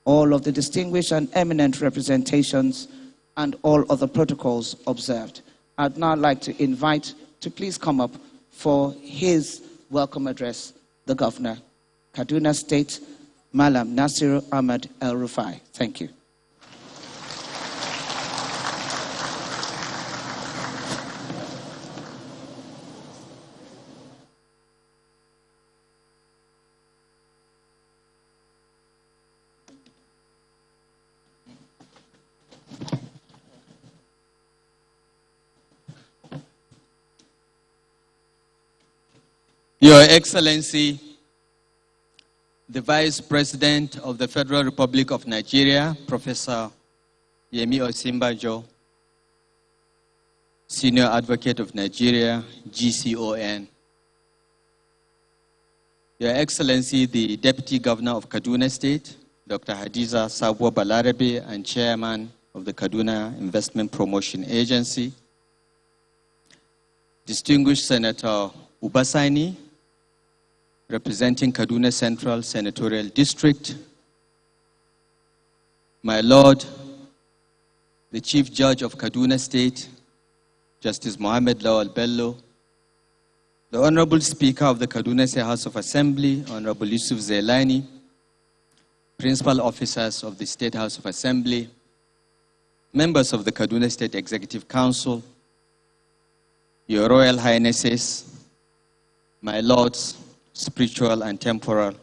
all of the distinguished and eminent representations, and all other protocols observed. I'd now like to invite to please come up for his welcome address, the Governor, Kaduna State, Malam Nasiru Ahmed El-Rufai. Thank you. Your Excellency, the Vice President of the Federal Republic of Nigeria, Professor Yemi Osinbajo, Senior Advocate of Nigeria, GCON. Your Excellency, the Deputy Governor of Kaduna State, Dr. Hadiza Sabuwa Balarabe, and Chairman of the Kaduna Investment Promotion Agency, Distinguished Senator Ubasani, representing Kaduna Central Senatorial District, my Lord, the Chief Judge of Kaduna State, Justice Mohammed Lawal Bello, the Honorable Speaker of the Kaduna State House of Assembly, Honorable Yusuf Zailani, Principal Officers of the State House of Assembly, members of the Kaduna State Executive Council, Your Royal Highnesses, my Lords, spiritual and temporal,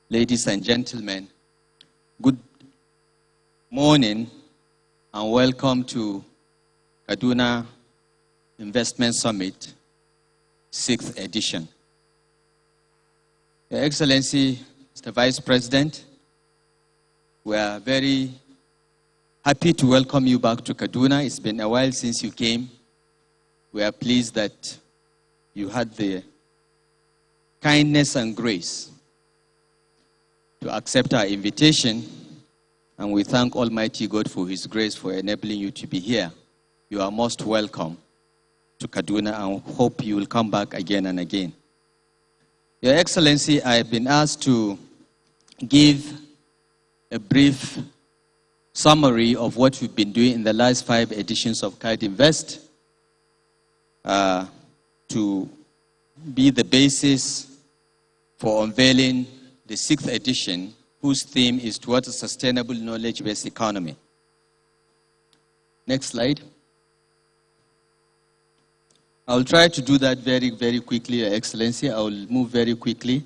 ladies and gentlemen, good morning and welcome to Kaduna Investment Summit, 6th edition. Your Excellency, Mr. Vice President, we are very happy to welcome you back to Kaduna. It's been a while since you came. We are pleased that you had the kindness and grace to accept our invitation, and we thank Almighty God for His grace for enabling you to be here. You are most welcome to Kaduna and hope you will come back again and again. Your Excellency, I have been asked to give a brief summary of what we've been doing in the last 5 editions of Kadinvest to be the basis for unveiling the 6th edition, whose theme is towards a sustainable knowledge-based economy. Next slide. I'll try to do that very, very quickly, Your Excellency. I will move very quickly.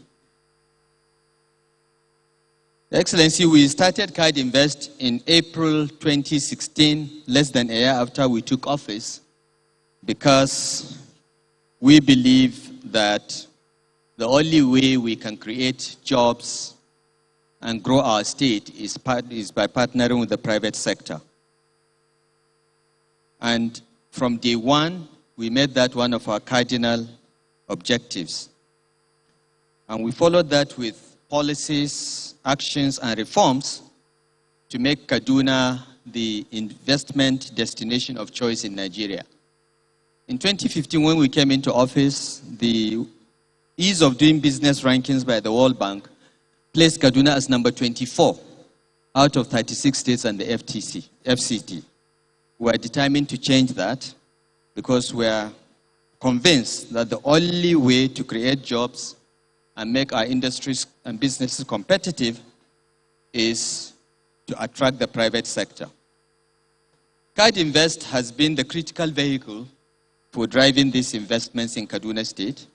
Your Excellency, we started Kadinvest in April 2016, less than a year after we took office, because we believe that the only way we can create jobs and grow our state is by partnering with the private sector. And from day one, we made that one of our cardinal objectives. And we followed that with policies, actions, and reforms to make Kaduna the investment destination of choice in Nigeria. In 2015, when we came into office, the Ease of Doing Business rankings by the World Bank placed Kaduna as number 24 out of 36 states and the FCT. We are determined to change that because we are convinced that the only way to create jobs and make our industries and businesses competitive is to attract the private sector. Kadinvest has been the critical vehicle for driving these investments in Kaduna State.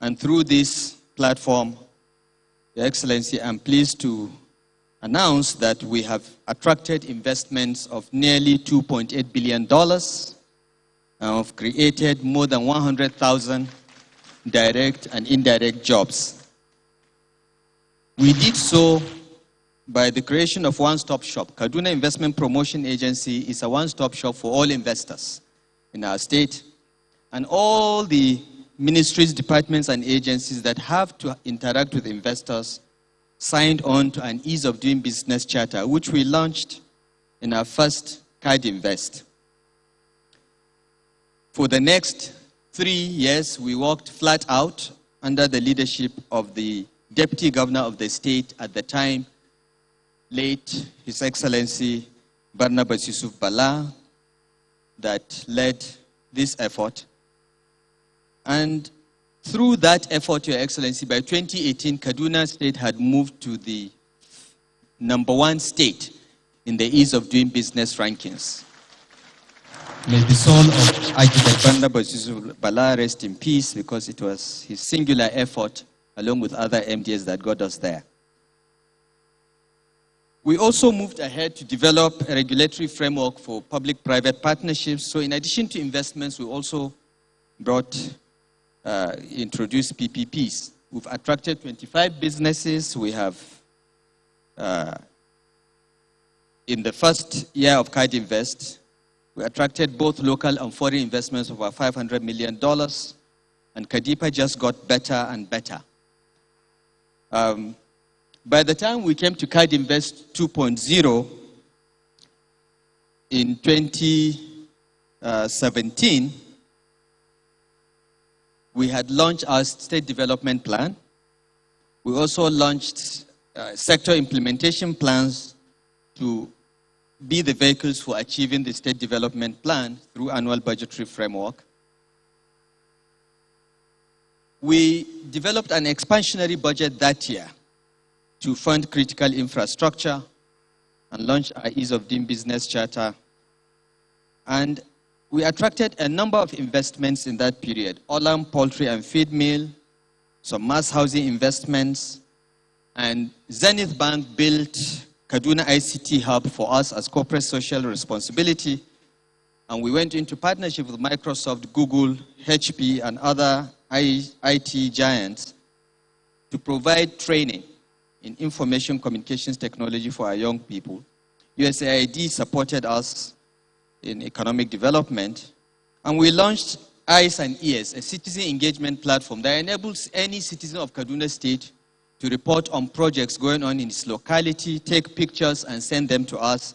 And through this platform, Your Excellency, I'm pleased to announce that we have attracted investments of nearly $2.8 billion and have created more than 100,000 direct and indirect jobs. We did so by the creation of one-stop shop. Kaduna Investment Promotion Agency is a one-stop shop for all investors in our state, and all the ministries, departments, and agencies that have to interact with investors signed on to an Ease of Doing Business Charter, which we launched in our first Kadinvest. For the next 3 years, we worked flat out under the leadership of the Deputy Governor of the state at the time, late His Excellency Barnabas Yusuf Bala that led this effort. And through that effort, Your Excellency, by 2018, Kaduna State had moved to the #1 state in the ease of doing business rankings. May the soul of Architect Barnabas Yusuf Bala rest in peace, because it was his singular effort, along with other MDs, that got us there. We also moved ahead to develop a regulatory framework for public-private partnerships. So in addition to investments, we also introduced PPPs. We've attracted 25 businesses. We have, in the first year of Kadinvest, we attracted both local and foreign investments of about $500 million, and Kadipa just got better and better. By the time we came to Kadinvest 2.0 in 2017, we had launched our state development plan. We also launched sector implementation plans to be the vehicles for achieving the state development plan through annual budgetary framework. We developed an expansionary budget that year to fund critical infrastructure and launch our Ease of Doing Business Charter. And we attracted a number of investments in that period: Olam Poultry and Feed Mill, some mass housing investments, and Zenith Bank built Kaduna ICT Hub for us as corporate social responsibility. And we went into partnership with Microsoft, Google, HP, and other IT giants to provide training in information communications technology for our young people. USAID supported us in economic development. And we launched Eyes and Ears, a citizen engagement platform that enables any citizen of Kaduna State to report on projects going on in its locality, take pictures, and send them to us.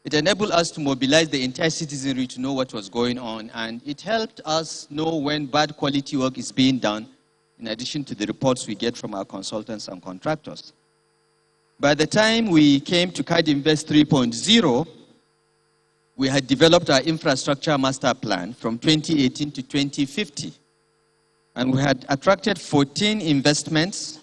It enabled us to mobilize the entire citizenry to know what was going on, and it helped us know when bad quality work is being done, in addition to the reports we get from our consultants and contractors. By the time we came to Kadinvest 3.0, we had developed our infrastructure master plan from 2018 to 2050. And we had attracted 14 investments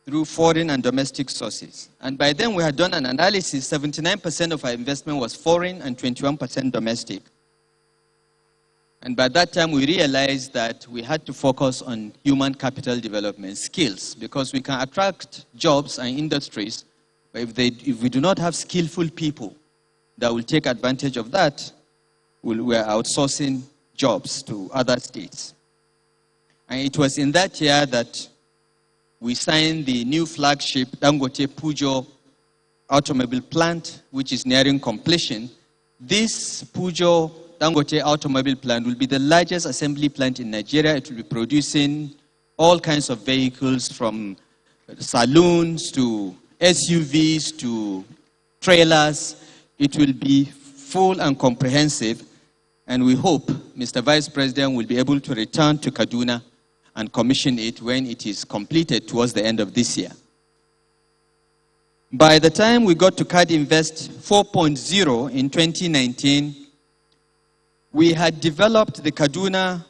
through foreign and domestic sources. And by then we had done an analysis. 79% of our investment was foreign and 21% domestic. And by that time we realized that we had to focus on human capital development, skills, because we can attract jobs and industries, but if we do not have skillful people that will take advantage of that, we are outsourcing jobs to other states. And it was in that year that we signed the new flagship Dangote Pujo automobile plant, which is nearing completion. This Pujo Dangote automobile plant will be the largest assembly plant in Nigeria. It will be producing all kinds of vehicles, from saloons to SUVs to trailers. It will be full and comprehensive, and we hope Mr. Vice President will be able to return to Kaduna and commission it when it is completed towards the end of this year. By the time we got to Kadinvest 4.0 in 2019, we had developed the Kaduna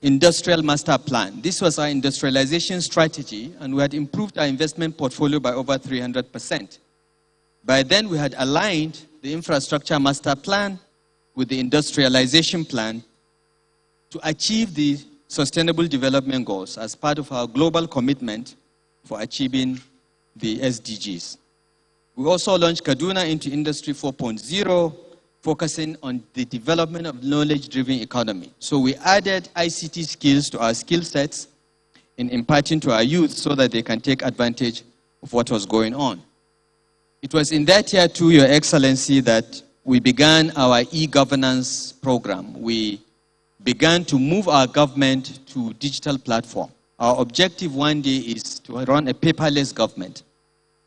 Industrial Master Plan. This was our industrialization strategy, and we had improved our investment portfolio by over 300%. By then, we had aligned the Infrastructure Master Plan with the Industrialization Plan to achieve the Sustainable Development Goals as part of our global commitment for achieving the SDGs. We also launched Kaduna into Industry 4.0, focusing on the development of knowledge-driven economy. So we added ICT skills to our skill sets in imparting to our youth so that they can take advantage of what was going on. It was in that year too, Your Excellency, that we began our e-governance program. We began to move our government to digital platform. Our objective one day is to run a paperless government.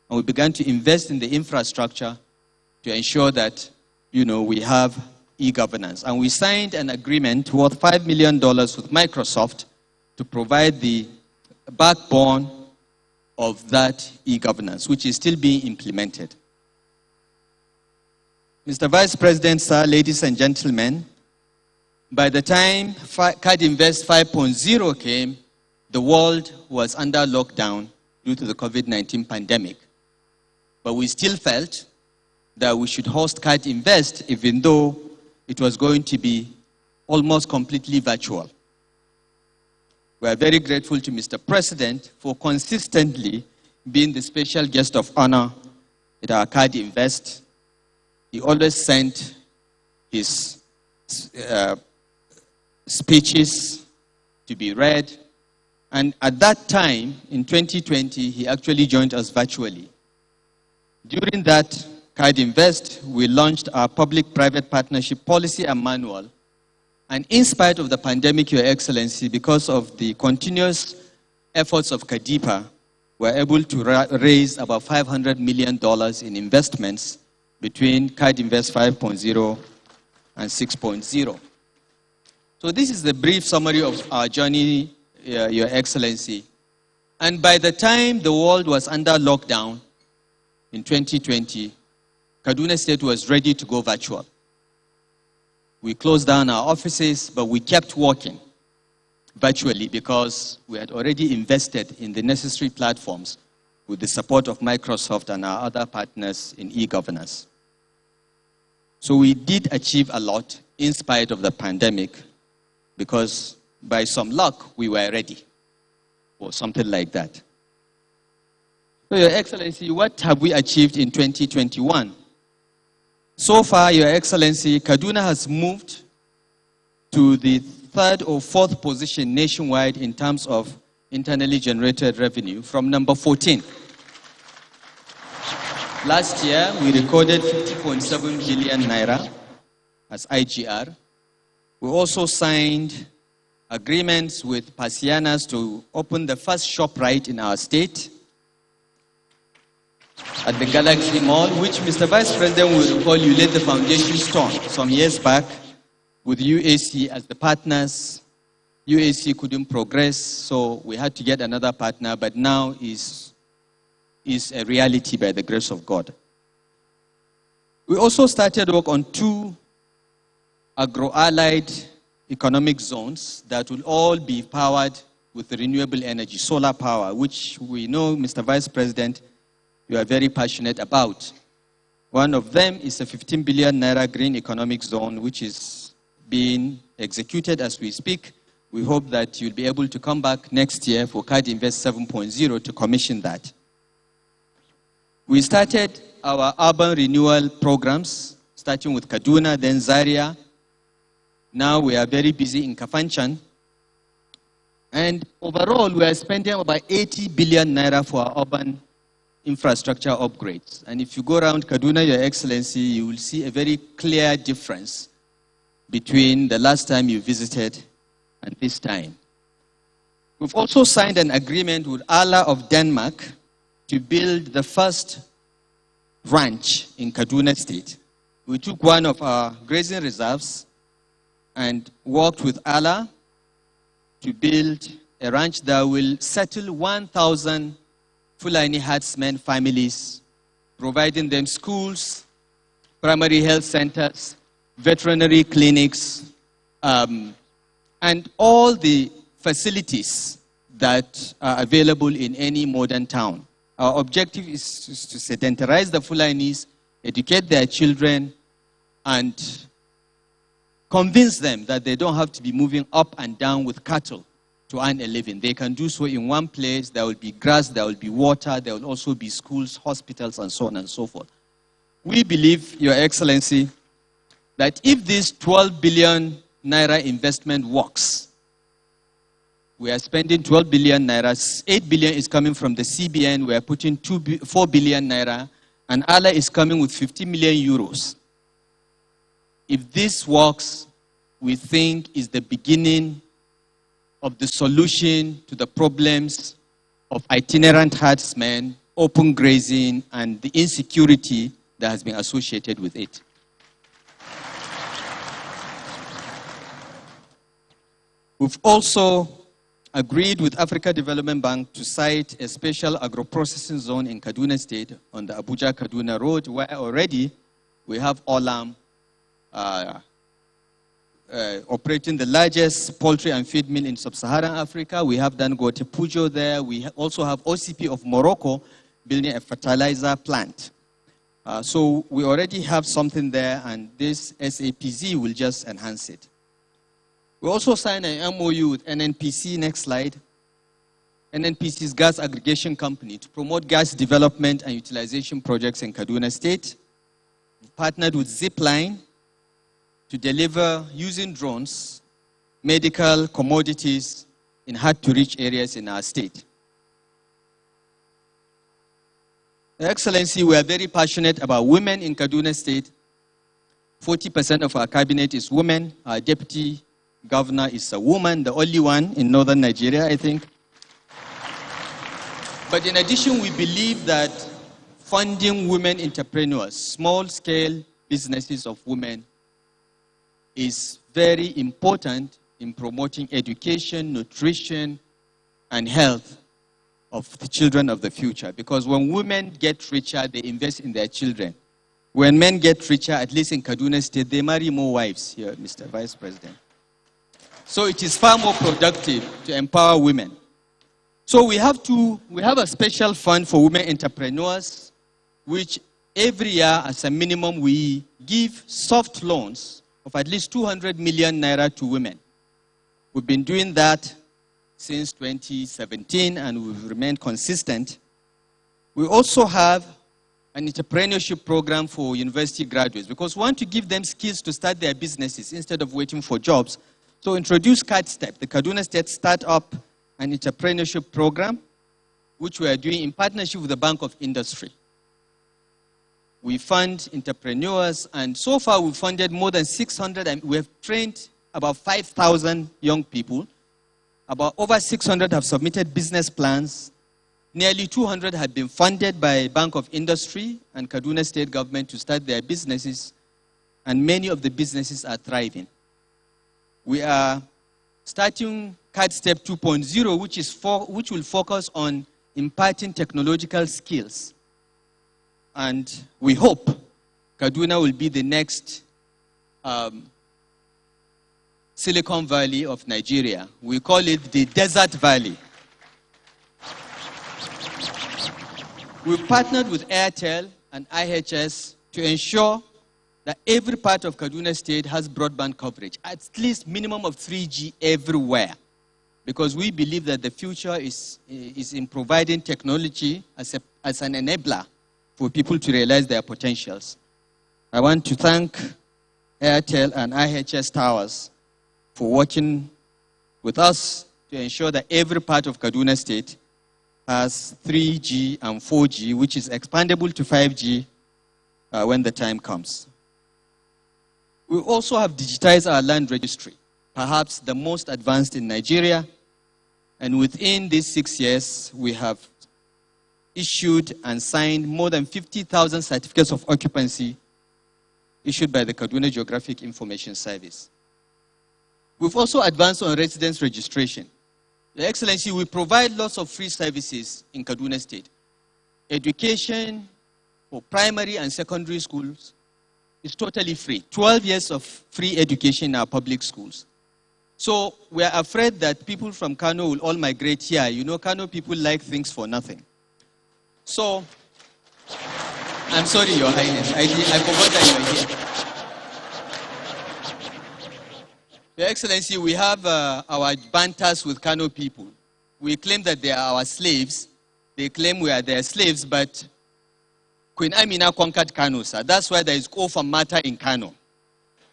And we began to invest in the infrastructure to ensure that, we have e-governance. And we signed an agreement worth $5 million with Microsoft to provide the backbone of that e-governance, which is still being implemented. Mr. Vice President, sir, ladies and gentlemen, by the time Kadinvest 5.0 came, the world was under lockdown due to the COVID-19 pandemic. But we still felt that we should host Kadinvest, even though it was going to be almost completely virtual. We are very grateful to Mr. President for consistently being the special guest of honor at our Kadinvest. He always sent his speeches to be read. And at that time, in 2020, he actually joined us virtually. During that Kadinvest, we launched our public-private partnership policy and manual. And in spite of the pandemic, Your Excellency, because of the continuous efforts of KADIPA, we were able to raise about $500 million in investments between Kadinvest 5.0 and 6.0. So this is the brief summary of our journey, Your Excellency. And by the time the world was under lockdown in 2020, Kaduna State was ready to go virtual. We closed down our offices, but we kept working virtually because we had already invested in the necessary platforms with the support of Microsoft and our other partners in e-governance. So we did achieve a lot in spite of the pandemic because by some luck, we were ready or something like that. So, Your Excellency, what have we achieved in 2021? So far, Your Excellency, Kaduna has moved to the 3rd or 4th position nationwide in terms of internally generated revenue from number 14. Last year, we recorded 50.7 billion naira as IGR. We also signed agreements with Pasianas to open the first ShopRite in our state at the Galaxy Mall, which Mr. Vice President will recall you laid the foundation stone some years back with UAC as the partners. UAC couldn't progress, so we had to get another partner, but now is a reality by the grace of God. We also started work on 2 agro-allied economic zones that will all be powered with renewable energy, solar power, which we know, Mr. Vice President, you are very passionate about. One of them is a 15 billion naira green economic zone, which is being executed as we speak. We hope that you'll be able to come back next year for Kadinvest 7.0 to commission that. We started our urban renewal programs, starting with Kaduna, then Zaria. Now we are very busy in Kafanchan. And overall, we are spending about 80 billion naira for our urban infrastructure upgrades. And if you go around Kaduna, Your Excellency, you will see a very clear difference between the last time you visited and this time. We've also signed an agreement with Allah of Denmark to build the first ranch in Kaduna State. We took one of our grazing reserves and worked with Allah to build a ranch that will settle 1,000 Fulani herdsmen families, providing them schools, primary health centers, veterinary clinics, and all the facilities that are available in any modern town. Our objective is to sedentarize the Fulanis, educate their children, and convince them that they don't have to be moving up and down with cattle to earn a living. They can do so in one place. There will be grass, there will be water, there will also be schools, hospitals, and so on and so forth. We believe, Your Excellency, that if this 12 billion naira investment works, we are spending 12 billion naira, 8 billion is coming from the CBN, we are putting 4 billion naira, and Allah is coming with 50 million euros. If this works, we think is the beginning of the solution to the problems of itinerant herdsmen, open grazing, and the insecurity that has been associated with it. We've also agreed with Africa Development Bank to site a special agro-processing zone in Kaduna State on the Abuja-Kaduna Road, where already we have Olam operating the largest poultry and feed mill in sub-Saharan Africa. We have Dangote Pujo there. We also have OCP of Morocco building a fertilizer plant. So we already have something there, and this SAPZ will just enhance it. We also signed an MOU with NNPC, next slide. NNPC's gas aggregation company to promote gas development and utilization projects in Kaduna State. We partnered with Zipline to deliver, using drones, medical commodities in hard-to-reach areas in our state. Your Excellency, we are very passionate about women in Kaduna State. 40% of our cabinet is women. Our deputy governor is a woman, the only one in northern Nigeria, I think. But in addition, we believe that funding women entrepreneurs, small-scale businesses of women, is very important in promoting education, nutrition, and health of the children of the future. Because when women get richer, they invest in their children. When men get richer, at least in Kaduna State, they marry more wives here, Mr. Vice President. So it is far more productive to empower women. So we have a special fund for women entrepreneurs, which every year, as a minimum, we give soft loans of at least 200 million naira to women. We've been doing that since 2017, and we've remained consistent. We also have an entrepreneurship program for university graduates, because we want to give them skills to start their businesses instead of waiting for jobs. So introduce CADSTEP, the Kaduna State Startup and Entrepreneurship Program, which we are doing in partnership with the Bank of Industry. We fund entrepreneurs, and so far we've funded more than 600, and we have trained about 5,000 young people. About over 600 have submitted business plans. Nearly 200 have been funded by Bank of Industry and Kaduna State government to start their businesses, and many of the businesses are thriving. We are starting CADSTEP 2.0, which will focus on imparting technological skills. And we hope Kaduna will be the next Silicon Valley of Nigeria. We call it the Desert Valley. We've partnered with Airtel and IHS to ensure that every part of Kaduna State has broadband coverage, at least minimum of 3G everywhere. Because we believe that the future is in providing technology as an enabler for people to realize their potentials. I want to thank Airtel and IHS Towers for working with us to ensure that every part of Kaduna State has 3G and 4G, which is expandable to 5G when the time comes. We also have digitized our land registry, perhaps the most advanced in Nigeria. And within these 6 years, we have issued and signed more than 50,000 certificates of occupancy issued by the Kaduna Geographic Information Service. We've also advanced on residence registration. Your Excellency, we provide lots of free services in Kaduna State. Education for primary and secondary schools is totally free. 12 years of free education in our public schools. So we are afraid that people from Kano will all migrate here. You know, Kano people like things for nothing. So, I'm sorry, Your Highness. I forgot that you are here. Your Excellency, we have our banters with Kano people. We claim that they are our slaves. They claim we are their slaves, but Queen Amina conquered Kano, sir. That's why there is Kofa matter in Kano.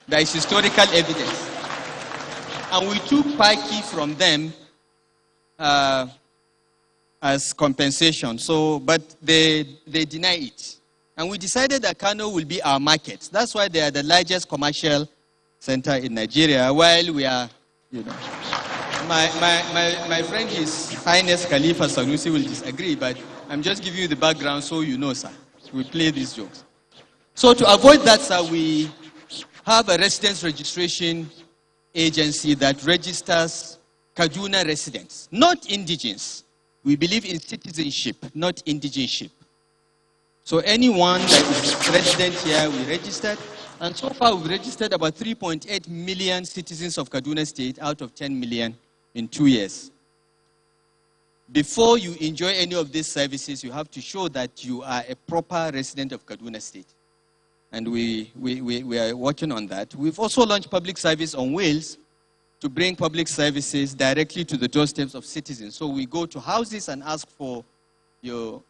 There is historical evidence. And we took Paki from them as compensation. So, but they deny it. And we decided that Kano will be our market. That's why they are the largest commercial center in Nigeria, while we are, you know. My friend, His Highness Khalifa Sanusi, will disagree, but I'm just giving you the background so you know, sir. We play these jokes. So to avoid that, sir, we have a residence registration agency that registers Kaduna residents, not indigens. We believe in citizenship, not indigenship. So anyone that is resident here, we registered. And so far, we've registered about 3.8 million citizens of Kaduna State out of 10 million in 2 years. Before you enjoy any of these services, you have to show that you are a proper resident of Kaduna State. And we are working on that. We've also launched public service on wheels to bring public services directly to the doorsteps of citizens. So we go to houses and ask for your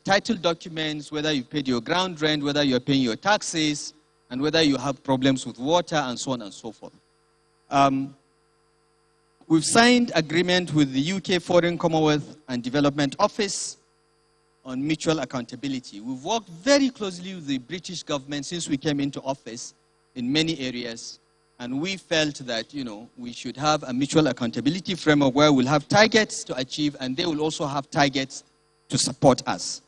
title documents, whether you paid your ground rent, whether you're paying your taxes, and whether you have problems with water, and so on and so forth. We've signed agreement with the UK Foreign Commonwealth and Development Office on mutual accountability. We've worked very closely with the British government since we came into office in many areas, and we felt that, we should have a mutual accountability framework where we'll have targets to achieve, and they will also have targets to support us.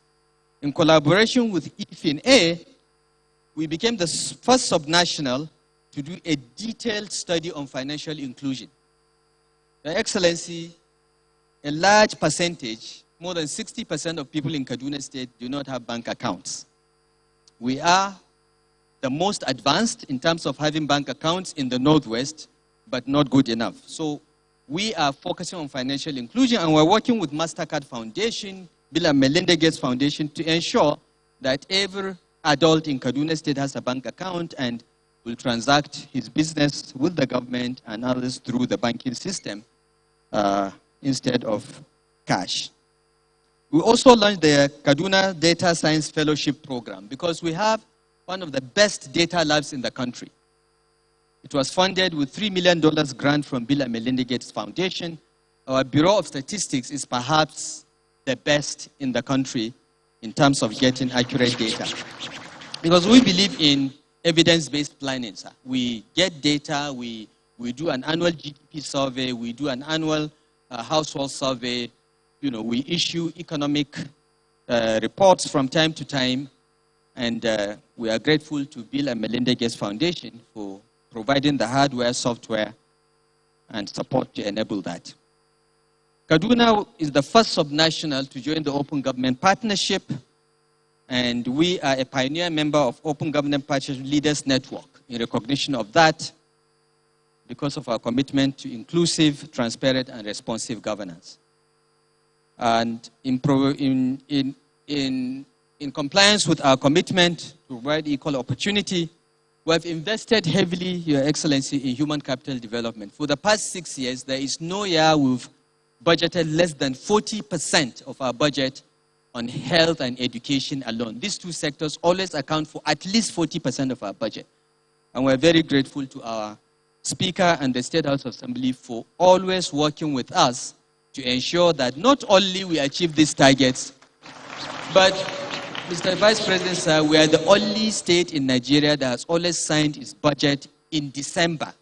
In collaboration with EFIN-A, we became the first subnational to do a detailed study on financial inclusion. Your Excellency, a large percentage, more than 60% of people in Kaduna State do not have bank accounts. We are the most advanced in terms of having bank accounts in the Northwest, but not good enough. So we are focusing on financial inclusion, and we're working with MasterCard Foundation, Bill and Melinda Gates Foundation, to ensure that every adult in Kaduna State has a bank account and will transact his business with the government and others through the banking system instead of cash. We also launched the Kaduna Data Science Fellowship Program because we have one of the best data labs in the country. It was funded with $3 million grant from Bill and Melinda Gates Foundation. Our Bureau of Statistics is perhaps the best in the country in terms of getting accurate data. Because we believe in evidence-based planning, sir. We get data, we do an annual GDP survey, we do an annual household survey, we issue economic reports from time to time, and we are grateful to Bill and Melinda Gates Foundation for providing the hardware, software, and support to enable that. Kaduna is the first subnational to join the Open Government Partnership, and we are a pioneer member of Open Government Partnership Leaders Network in recognition of that because of our commitment to inclusive, transparent, and responsive governance. And in compliance with our commitment to provide equal opportunity, we have invested heavily, Your Excellency, in human capital development. For the past 6 years, there is no year we've budgeted less than 40% of our budget on health and education alone. These two sectors always account for at least 40% of our budget. And we're very grateful to our Speaker and the State House Assembly for always working with us to ensure that not only we achieve these targets, but, Mr. Vice President, sir, we are the only state in Nigeria that has always signed its budget in December.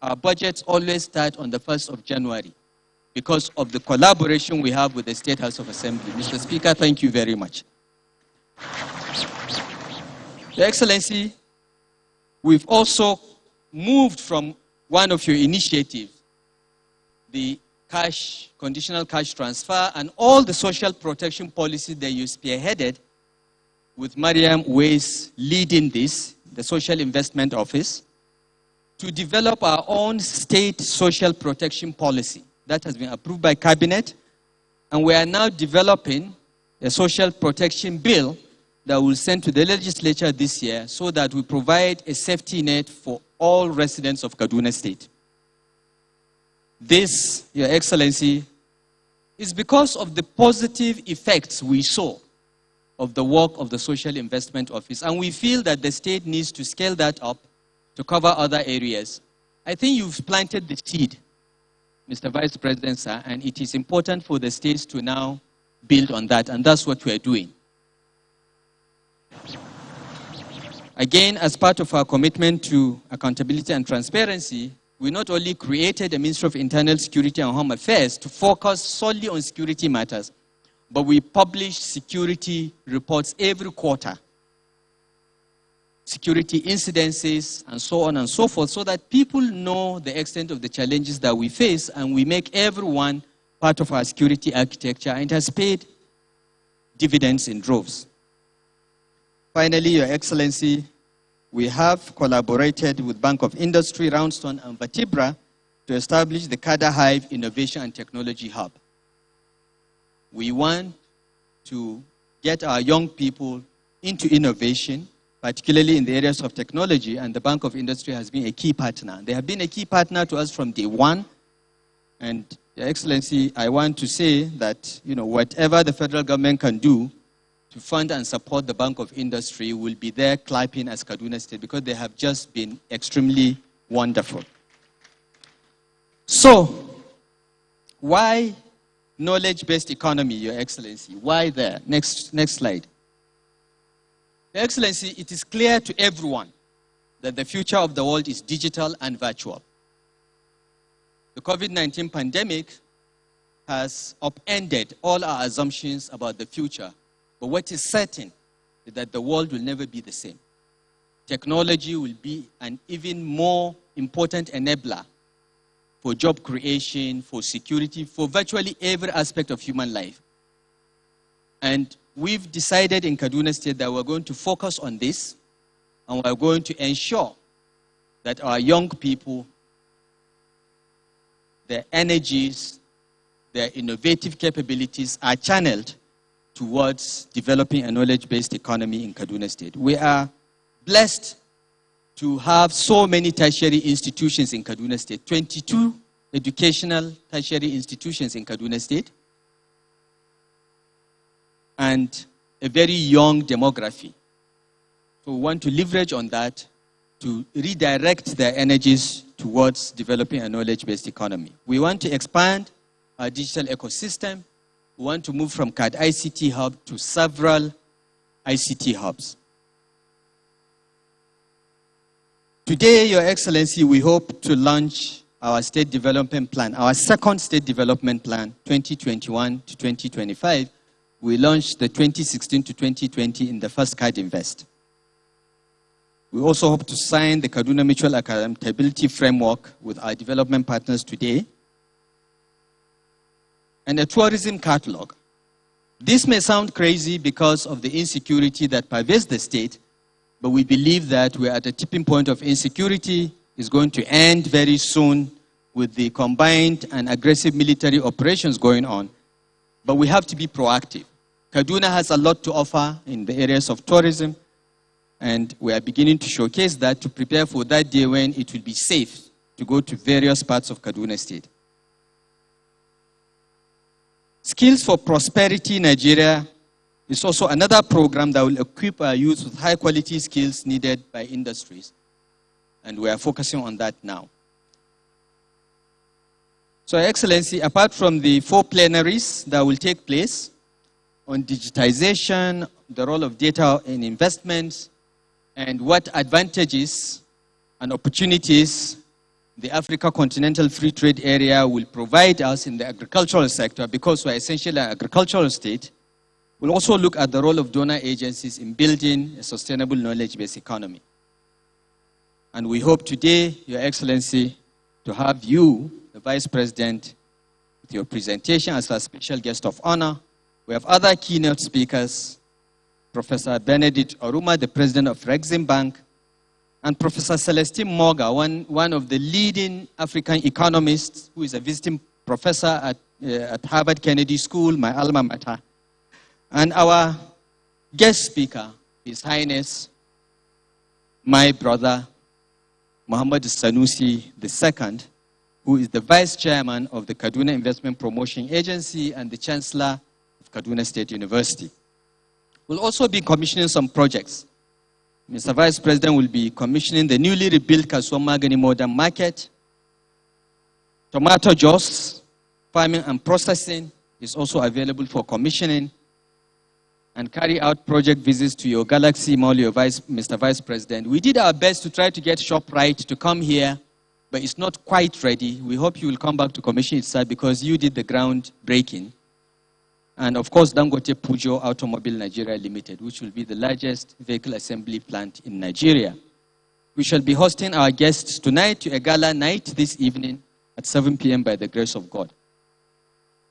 Our budgets always start on the 1st of January because of the collaboration we have with the State House of Assembly. Mr. Speaker, thank you very much. Your Excellency, we've also moved from one of your initiatives, the conditional cash transfer, and all the social protection policy that you spearheaded with Mariam Weiss leading this, the Social Investment Office, to develop our own state social protection policy. That has been approved by Cabinet, and we are now developing a social protection bill that we'll send to the legislature this year so that we provide a safety net for all residents of Kaduna State. This, Your Excellency, is because of the positive effects we saw of the work of the Social Investment Office, and we feel that the state needs to scale that up to cover other areas. I think you've planted the seed, Mr. Vice President, sir, and it is important for the states to now build on that, and that's what we are doing. Again, as part of our commitment to accountability and transparency, we not only created a Ministry of Internal Security and Home Affairs to focus solely on security matters, but we publish security reports every quarter security incidences, and so on and so forth, so that people know the extent of the challenges that we face, and we make everyone part of our security architecture, and it has paid dividends in droves. Finally, Your Excellency, we have collaborated with Bank of Industry, Roundstone, and Vertebra to establish the Kada Hive Innovation and Technology Hub. We want to get our young people into innovation, particularly in the areas of technology, and the Bank of Industry has been a key partner. They have been a key partner to us from day one, and Your Excellency, I want to say that whatever the federal government can do to fund and support the Bank of Industry will be there clapping as Kaduna State, because they have just been extremely wonderful. So, why knowledge-based economy, Your Excellency? Why there? Next slide. Your Excellency, it is clear to everyone that the future of the world is digital and virtual. The COVID-19 pandemic has upended all our assumptions about the future, but what is certain is that the world will never be the same. Technology will be an even more important enabler for job creation, for security, for virtually every aspect of human life. And we've decided in Kaduna State that we're going to focus on this, and we're going to ensure that our young people, their energies, their innovative capabilities are channeled towards developing a knowledge-based economy in Kaduna State. We are blessed to have so many tertiary institutions in Kaduna State, 22 educational tertiary institutions in Kaduna State, and a very young demography. So we want to leverage on that to redirect their energies towards developing a knowledge-based economy. We want to expand our digital ecosystem. We want to move from CAD ICT Hub to several ICT hubs. Today, Your Excellency, we hope to launch our state development plan, our second state development plan, 2021 to 2025. We launched the 2016 to 2020 in the first Kadinvest. We also hope to sign the Kaduna Mutual Accountability Framework with our development partners today, and a tourism catalog. This may sound crazy because of the insecurity that pervades the state, but we believe that we're at a tipping point of insecurity. Is going to end very soon with the combined and aggressive military operations going on. But we have to be proactive. Kaduna has a lot to offer in the areas of tourism, and we are beginning to showcase that to prepare for that day when it will be safe to go to various parts of Kaduna State. Skills for Prosperity Nigeria is also another program that will equip our youth with high-quality skills needed by industries, and we are focusing on that now. So, Your Excellency, apart from the 4 plenaries that will take place on digitization, the role of data in investments, and what advantages and opportunities the Africa Continental Free Trade Area will provide us in the agricultural sector, because we're essentially an agricultural state, we'll also look at the role of donor agencies in building a sustainable knowledge-based economy. And we hope today, Your Excellency, to have you, the Vice President, with your presentation as our special guest of honor. We have other keynote speakers, Professor Benedict Oruma, the President of Rexim Bank, and Professor Celestine Morga, one of the leading African economists, who is a visiting professor at Harvard Kennedy School, my alma mater. And our guest speaker, His Highness, my brother, Muhammad Sanusi II, who is the Vice Chairman of the Kaduna Investment Promotion Agency and the Chancellor of Kaduna State University. We'll also be commissioning some projects. Mr. Vice President will be commissioning the newly rebuilt Kasuwa Magani Modern Market. Tomato juice, farming and processing is also available for commissioning. And carry out project visits to your Galaxy Mall, Mr. Vice President. We did our best to try to get ShopRite to come here, but it's not quite ready. We hope you will come back to commission it, sir, because you did the ground breaking. And of course, Dangote Pujo Automobile Nigeria Limited, which will be the largest vehicle assembly plant in Nigeria. We shall be hosting our guests tonight to a gala night this evening at 7 p.m. by the grace of God.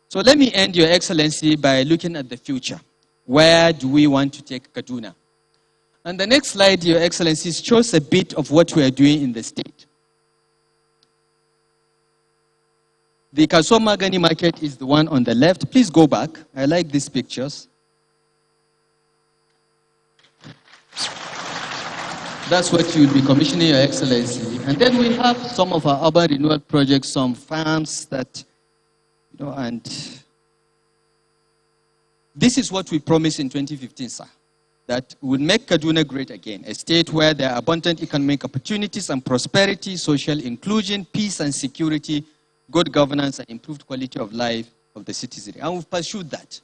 So let me end, Your Excellency, by looking at the future. Where do we want to take Kaduna? And the next slide, Your Excellency, shows a bit of what we are doing in the state. The Kasuwa Magani market is the one on the left. Please go back. I like these pictures. That's what you'll be commissioning, Your Excellency. And then we have some of our urban renewal projects, some farms that, and this is what we promised in 2015, sir, that will make Kaduna great again, a state where there are abundant economic opportunities and prosperity, social inclusion, peace and security, good governance, and improved quality of life of the citizenry. And we've pursued that.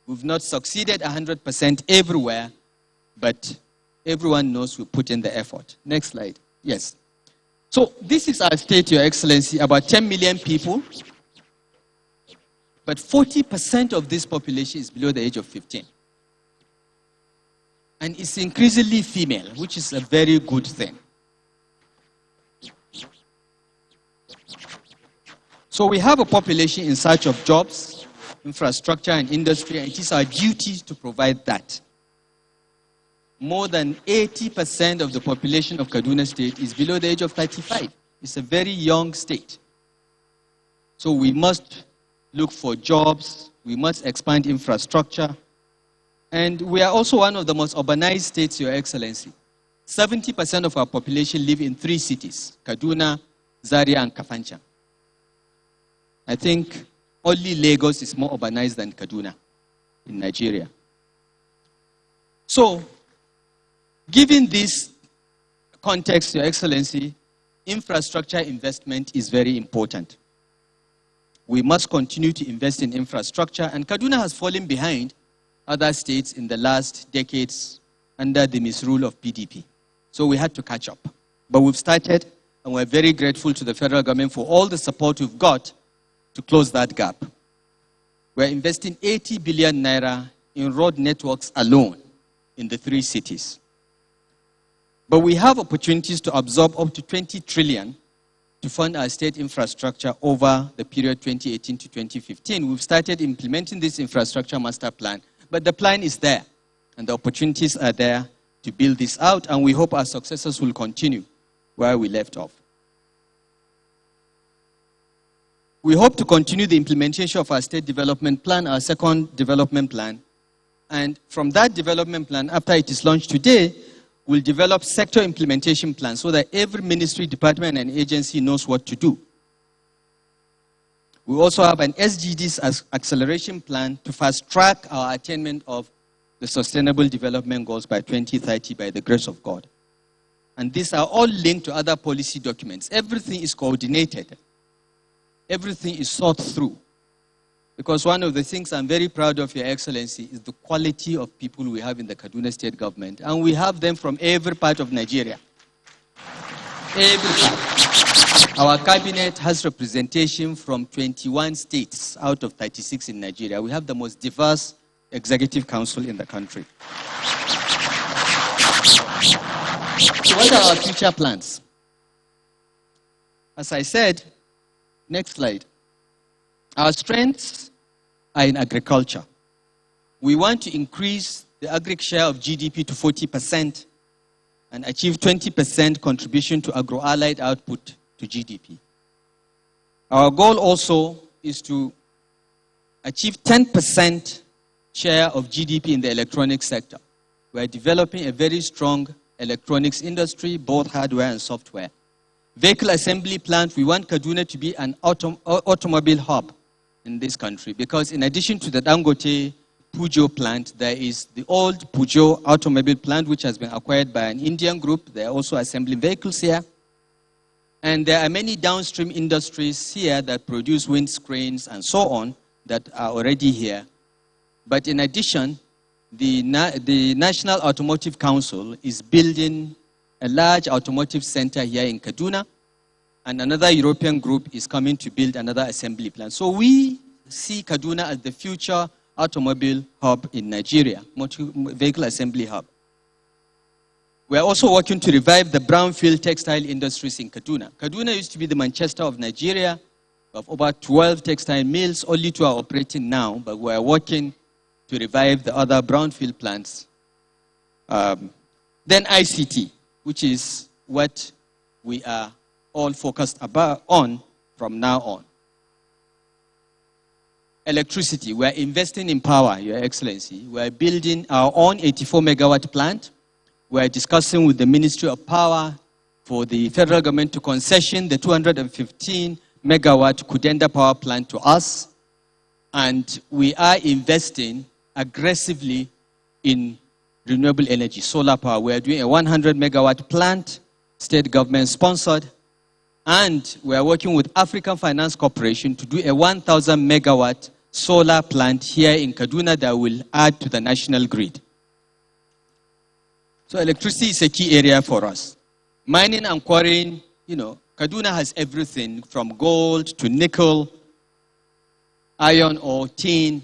We've not succeeded 100% everywhere, but everyone knows we put in the effort. Next slide. Yes. So this is our state, Your Excellency, about 10 million people, but 40% of this population is below the age of 15. And it's increasingly female, which is a very good thing. So we have a population in search of jobs, infrastructure, and industry, and it is our duty to provide that. More than 80% of the population of Kaduna State is below the age of 35. It's a very young state. So we must look for jobs, we must expand infrastructure, and we are also one of the most urbanized states, Your Excellency. 70% of our population live in 3 cities, Kaduna, Zaria, and Kafancha. I think only Lagos is more urbanized than Kaduna in Nigeria. So, given this context, Your Excellency, infrastructure investment is very important. We must continue to invest in infrastructure, and Kaduna has fallen behind other states in the last decades under the misrule of PDP. So we had to catch up. But we've started, and we're very grateful to the federal government for all the support we've got to close that gap. We're investing 80 billion naira in road networks alone in the 3 cities. But we have opportunities to absorb up to 20 trillion to fund our state infrastructure over the period 2018 to 2015. We've started implementing this infrastructure master plan, but the plan is there, and the opportunities are there to build this out, and we hope our successors will continue where we left off. We hope to continue the implementation of our state development plan, our second development plan. And from that development plan, after it is launched today, we'll develop sector implementation plans so that every ministry, department, and agency knows what to do. We also have an SDGs acceleration plan to fast-track our attainment of the Sustainable Development Goals by 2030 by the grace of God. And these are all linked to other policy documents. Everything is coordinated. Everything is thought through. Because one of the things I'm very proud of, Your Excellency, is the quality of people we have in the Kaduna State government. And we have them from every part of Nigeria. Every part. Our cabinet has representation from 21 states out of 36 in Nigeria. We have the most diverse executive council in the country. So what are our future plans? As I said, next slide. Our strengths are in agriculture. We want to increase the agri share of GDP to 40% and achieve 20% contribution to agro-allied output to GDP. Our goal also is to achieve 10% share of GDP in the electronics sector. We're developing a very strong electronics industry, both hardware and software. Vehicle assembly plant, we want Kaduna to be an automobile hub in this country, because in addition to the Dangote Pujo plant, there is the old Pujo automobile plant, which has been acquired by an Indian group. They are also assembling vehicles here. And there are many downstream industries here that produce windscreens and so on that are already here. But in addition, the National Automotive Council is building a large automotive center here in Kaduna, and another European group is coming to build another assembly plant. So we see Kaduna as the future automobile hub in Nigeria, motor vehicle assembly hub. We are also working to revive the brownfield textile industries in Kaduna. Kaduna used to be the Manchester of Nigeria. We have about 12 textile mills, only 2 are operating now, but we are working to revive the other brownfield plants. Then ICT, which is what we are all focused on from now on. Electricity, we are investing in power, Your Excellency. We are building our own 84-megawatt plant. We are discussing with the Ministry of Power for the federal government to concession the 215-megawatt Kudenda power plant to us. And we are investing aggressively in renewable energy, solar power. We are doing a 100-megawatt plant, state government sponsored. And we are working with African Finance Corporation to do a 1,000-megawatt solar plant here in Kaduna that will add to the national grid. So electricity is a key area for us. Mining and quarrying, Kaduna has everything from gold to nickel, iron ore, tin,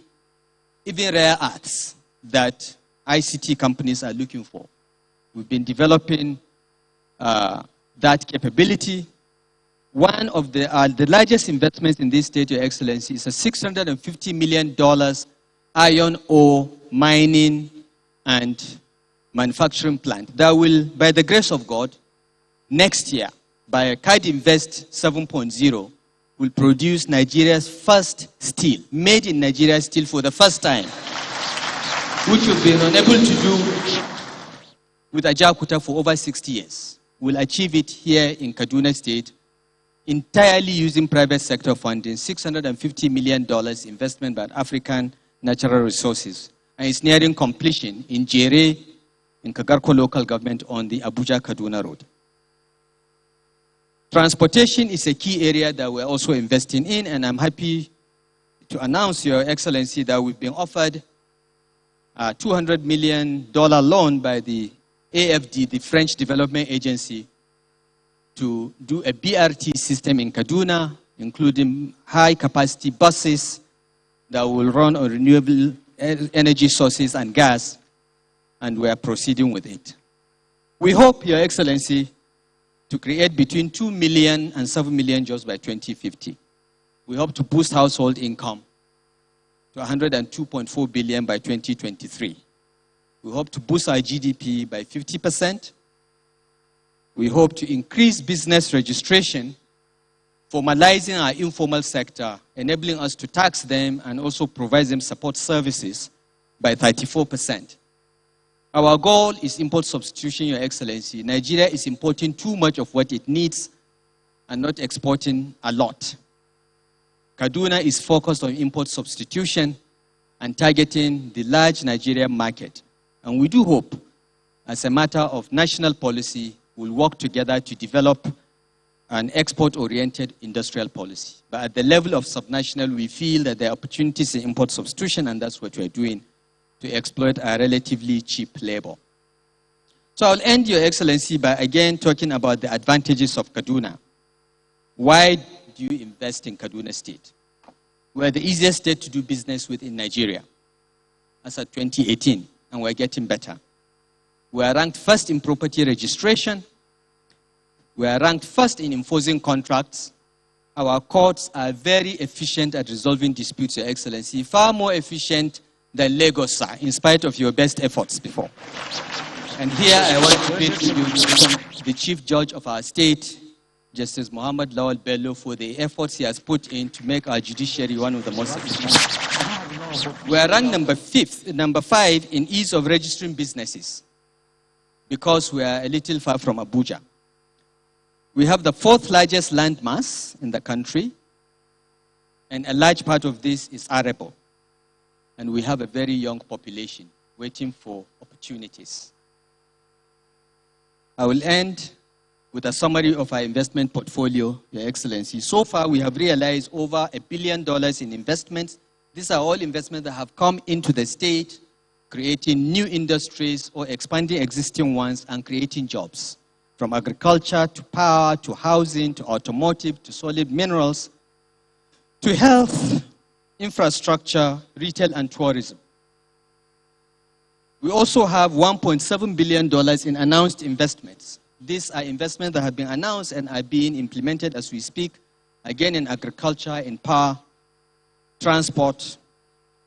even rare earths that ICT companies are looking for. We've been developing that capability. One of the largest investments in this state, Your Excellency, is a $650 million iron ore mining and manufacturing plant that will, by the grace of God, next year, by Kadinvest 7.0, will produce Nigeria's first steel, made in Nigeria steel for the first time, which we've been unable to do with Ajaokuta for over 60 years. We'll achieve it here in Kaduna State, entirely using private sector funding, $650 million investment by African Natural Resources. And it's nearing completion in Jere, in Kagarko local government on the Abuja-Kaduna road. Transportation is a key area that we're also investing in, and I'm happy to announce, Your Excellency, that we've been offered a $200 million loan by the AFD, the French Development Agency, to do a BRT system in Kaduna, including high-capacity buses that will run on renewable energy sources and gas, and we are proceeding with it. We hope, Your Excellency, to create between 2 million and 7 million jobs by 2050. We hope to boost household income to 102.4 billion by 2023. We hope to boost our GDP by 50%. We hope to increase business registration, formalizing our informal sector, enabling us to tax them and also provide them support services by 34%. Our goal is import substitution, Your Excellency. Nigeria is importing too much of what it needs and not exporting a lot. Kaduna is focused on import substitution and targeting the large Nigerian market. And we do hope, as a matter of national policy, we'll work together to develop an export-oriented industrial policy. But at the level of subnational, we feel that there are opportunities in import substitution, and that's what we're doing to exploit our relatively cheap labor. So I'll end, Your Excellency, by again talking about the advantages of Kaduna. Why do you invest in Kaduna State? We're the easiest state to do business with in Nigeria, as of 2018, and we're getting better. We are ranked first in property registration. We are ranked first in enforcing contracts. Our courts are very efficient at resolving disputes, Your Excellency, far more efficient than Lagos, sir, in spite of your best efforts before. And here I want to pay tribute to the Chief Judge of our state, Justice Muhammad Lawal Bello, for the efforts he has put in to make our judiciary one of the most efficient. We are ranked number 5 in ease of registering businesses because we are a little far from Abuja. We have the 4th largest land mass in the country, and a large part of this is arable. And we have a very young population waiting for opportunities. I will end with a summary of our investment portfolio, Your Excellency. So far, we have realized over $1 billion in investments. These are all investments that have come into the state, creating new industries or expanding existing ones and creating jobs. From agriculture to power to housing to automotive to solid minerals to health infrastructure, retail, and tourism. We also have $1.7 billion in announced investments. These are investments that have been announced and are being implemented as we speak, again in agriculture, in power, transport,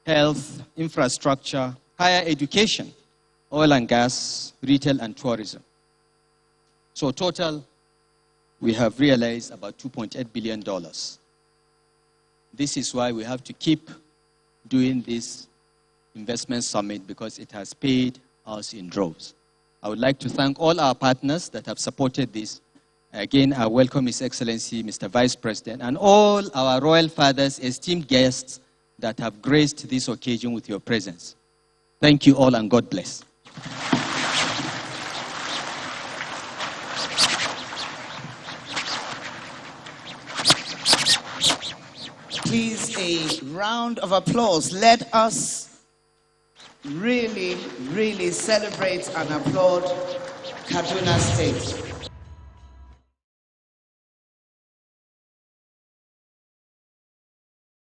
health, infrastructure, higher education, oil and gas, retail, and tourism. So total, we have realized about $2.8 billion. This is why we have to keep doing this investment summit, because it has paid us in droves. I would like to thank all our partners that have supported this. Again, I welcome His Excellency, Mr. Vice President, and all our royal fathers, esteemed guests that have graced this occasion with your presence. Thank you all, and God bless. Please, a round of applause. Let us really, really celebrate and applaud Kaduna State.